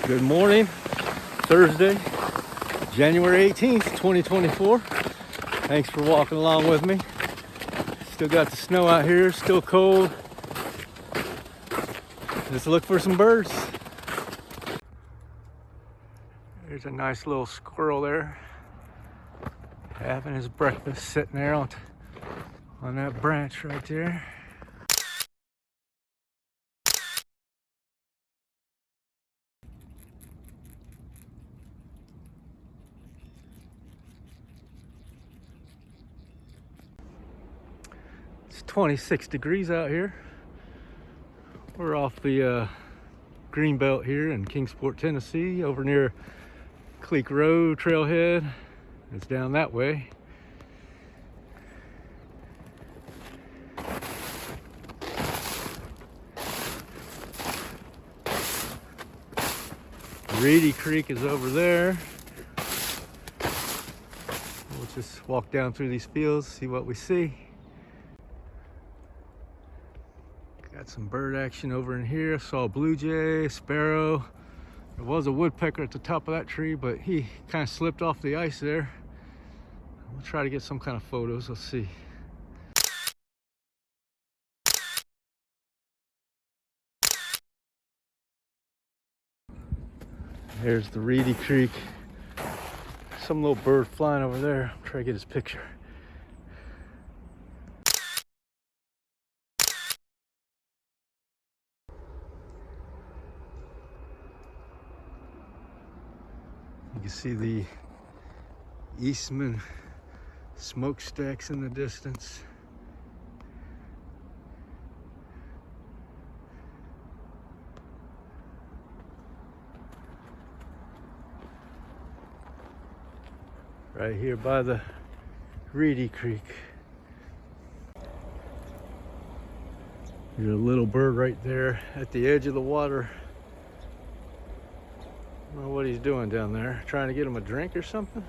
Good morning, Thursday, January 18th, 2024. Thanks for walking along with me. Still got the snow out here, still cold. Let's look for some birds. There's a nice little squirrel there, having his breakfast, sitting there on that branch right there. It's 26 degrees out here. We're off the green belt here in Kingsport, Tennessee, over near Cleek Road trailhead. It's down that way. Reedy Creek is over there. We'll just walk down through these fields, see what we see. Got some bird action over in here. I saw a blue jay, a sparrow. There was a woodpecker at the top of that tree, but he kind of slipped off the ice there. We'll try to get some kind of photos. Let's see. There's the Reedy Creek. Some little bird flying over there. I'm trying to get his picture. You can see the Eastman smokestacks in the distance. Right here by the Reedy Creek. There's a little bird right there at the edge of the water. I don't know what he's doing down there. Trying to get him a drink or something?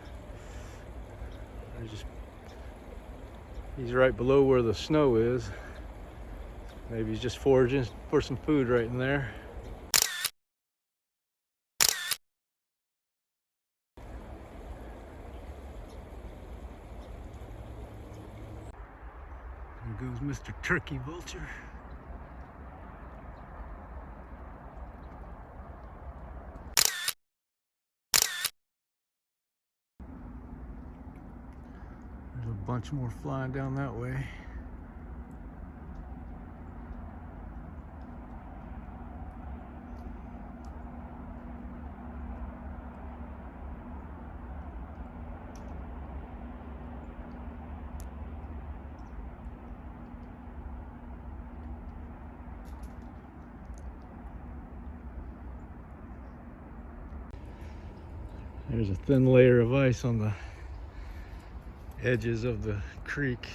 He's right below where the snow is. Maybe he's just foraging for some food right in there. There goes Mr. Turkey Vulture. There's a bunch more flying down that way. There's a thin layer of ice on the edges of the creek.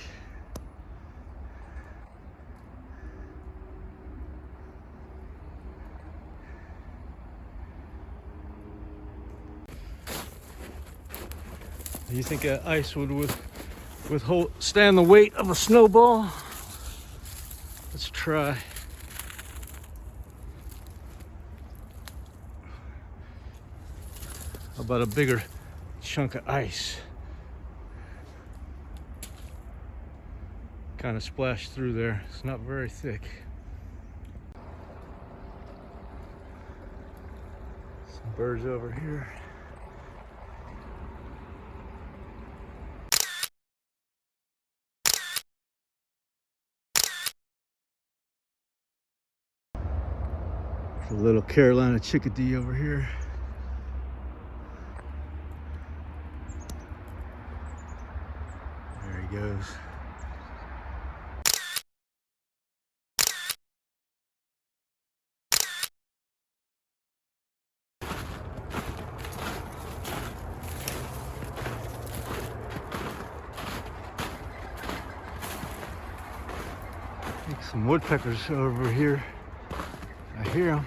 Do you think that ice would withstand the weight of a snowball? Let's try. How about a bigger chunk of ice? Kind of splashed through there. It's not very thick. Some birds over here. There's a little Carolina chickadee over here. There he goes. Some woodpeckers over here. I hear them.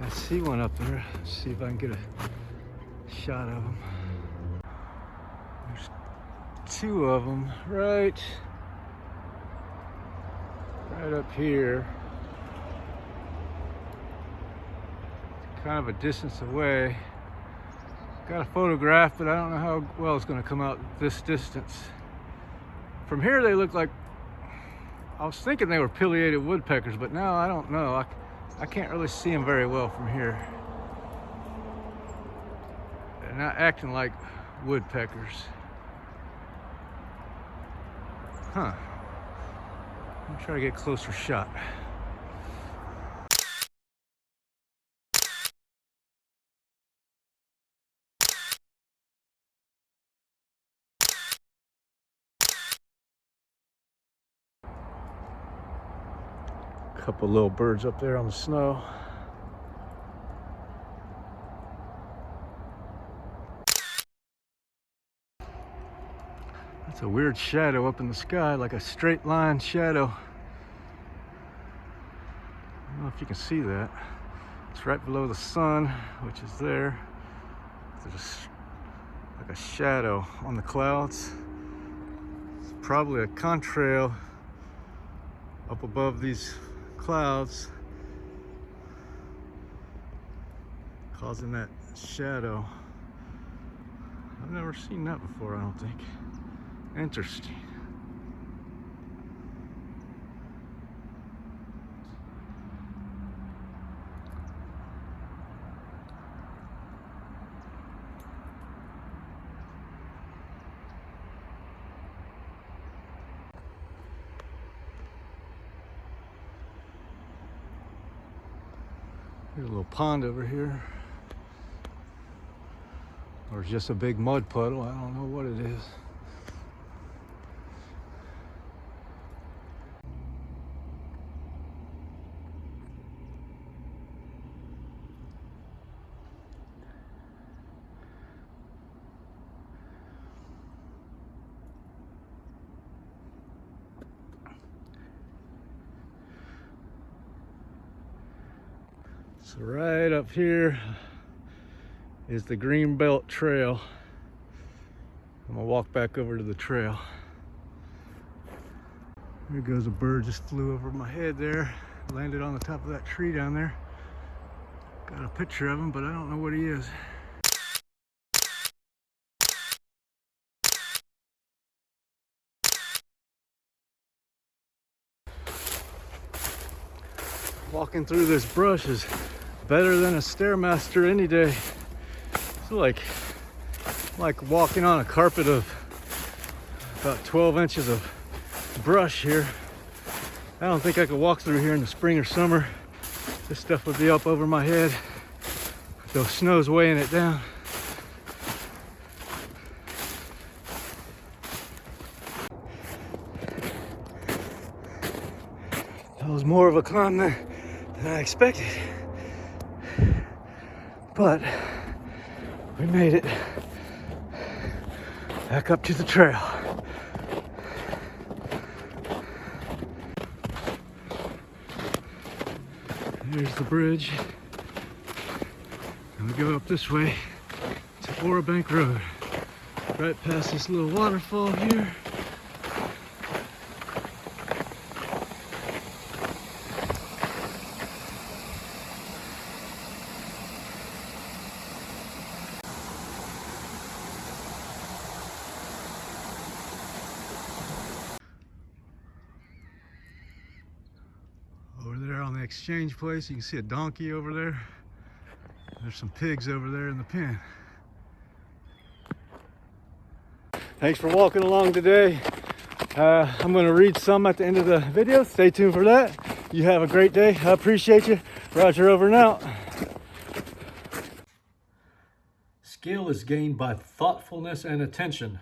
I see one up there. Let's see if I can get a shot of them. There's two of them right up here. kind of a distance away. Got a photograph, but I don't know how well it's going to come out this distance. From here they look like, I was thinking they were pileated woodpeckers, but now I don't know. I can't really see them very well from here. They're not acting like woodpeckers. Huh. I'm gonna try to get a closer shot. Couple little birds up there on the snow. That's a weird shadow up in the sky, like a straight line shadow. I don't know if you can see that. It's right below the sun, which is there. There's like a shadow on the clouds. It's probably a contrail up above these clouds, causing that shadow. I've never seen that before, I don't think. Interesting. There's a little pond over here. Or just a big mud puddle. I don't know what it is. So right up here is the Greenbelt Trail. I'm gonna walk back over to the trail. There goes a bird, just flew over my head there, landed on the top of that tree down there. Got a picture of him, but I don't know what he is. Walking through this brush is better than a Stairmaster any day. It's like walking on a carpet of about 12 inches of brush here. I don't think I could walk through here in the spring or summer. This stuff would be up over my head. The snow's weighing it down. That was more of a climb than I expected. But we made it back up to the trail. There's the bridge. And we go up this way to Orabank Road. Right past this little waterfall here. Over there on the exchange place, you can see a donkey over there. There's some pigs over there in the pen. Thanks for walking along today. I'm going to read some at the end of the video. Stay tuned for that. You have a great day. I appreciate you. Roger, over and out. Skill is gained by thoughtfulness and attention.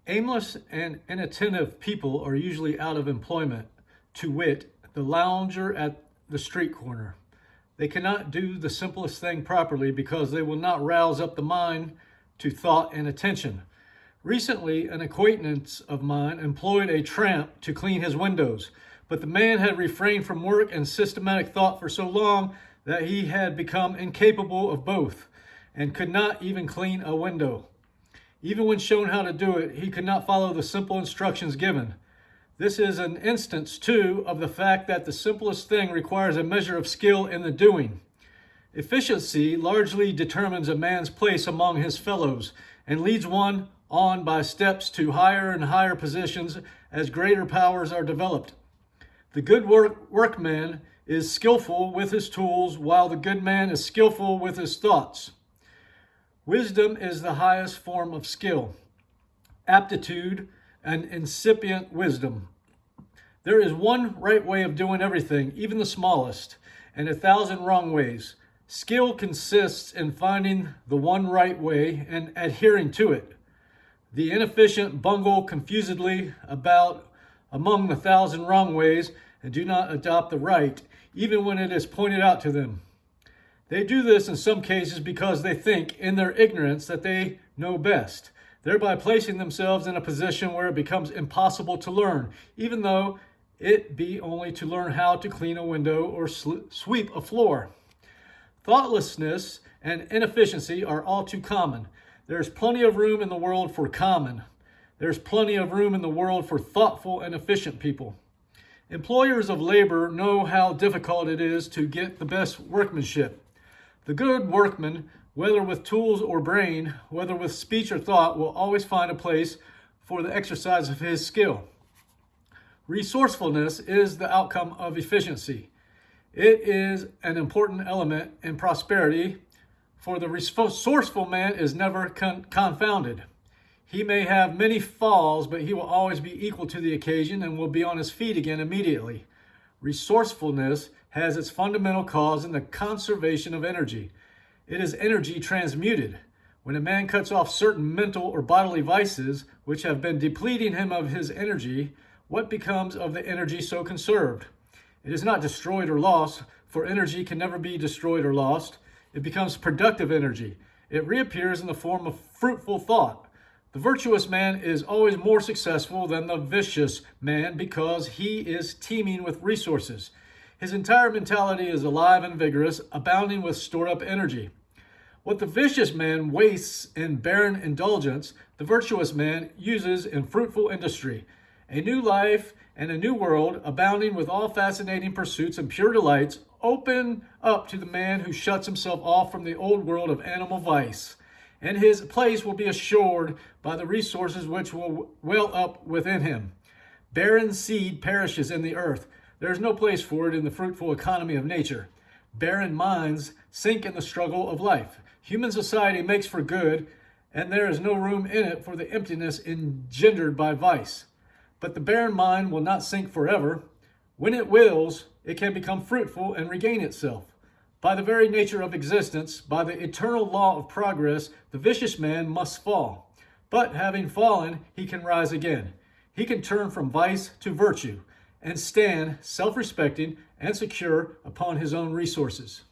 Aimless and inattentive people are usually out of employment. To wit, the lounger at the street corner. They cannot do the simplest thing properly because they will not rouse up the mind to thought and attention. Recently, an acquaintance of mine employed a tramp to clean his windows, but the man had refrained from work and systematic thought for so long that he had become incapable of both and could not even clean a window. Even when shown how to do it, he could not follow the simple instructions given. This is an instance, too, of the fact that the simplest thing requires a measure of skill in the doing. Efficiency largely determines a man's place among his fellows and leads one on by steps to higher and higher positions as greater powers are developed. The good workman is skillful with his tools, while the good man is skillful with his thoughts. Wisdom is the highest form of skill. Aptitude, an incipient wisdom. There is one right way of doing everything, even the smallest, and 1,000 wrong ways. Skill consists in finding the one right way and adhering to it. The inefficient bungle confusedly about among the 1,000 wrong ways and do not adopt the right, even when it is pointed out to them. They do this in some cases because they think in their ignorance that they know best, thereby placing themselves in a position where it becomes impossible to learn, even though it be only to learn how to clean a window or sweep a floor. Thoughtlessness and inefficiency are all too common. There's plenty of room in the world for common. There's plenty of room in the world for thoughtful and efficient people. Employers of labor know how difficult it is to get the best workmanship. The good workman, whether with tools or brain, whether with speech or thought, will always find a place for the exercise of his skill. Resourcefulness is the outcome of efficiency. It is an important element in prosperity, for the resourceful man is never confounded. He may have many falls, but he will always be equal to the occasion and will be on his feet again immediately. Resourcefulness has its fundamental cause in the conservation of energy. It is energy transmuted. When a man cuts off certain mental or bodily vices which have been depleting him of his energy, what becomes of the energy so conserved? It is not destroyed or lost, for energy can never be destroyed or lost. It becomes productive energy. It reappears in the form of fruitful thought. The virtuous man is always more successful than the vicious man because he is teeming with resources. His entire mentality is alive and vigorous, abounding with stored up energy. What the vicious man wastes in barren indulgence, the virtuous man uses in fruitful industry. A new life and a new world, abounding with all fascinating pursuits and pure delights, open up to the man who shuts himself off from the old world of animal vice, and his place will be assured by the resources which will well up within him. Barren seed perishes in the earth. There is no place for it in the fruitful economy of nature. Barren minds sink in the struggle of life. Human society makes for good, and there is no room in it for the emptiness engendered by vice. But the barren mind will not sink forever. When it wills, it can become fruitful and regain itself. By the very nature of existence, by the eternal law of progress, the vicious man must fall. But having fallen, he can rise again. He can turn from vice to virtue and stand self-respecting and secure upon his own resources.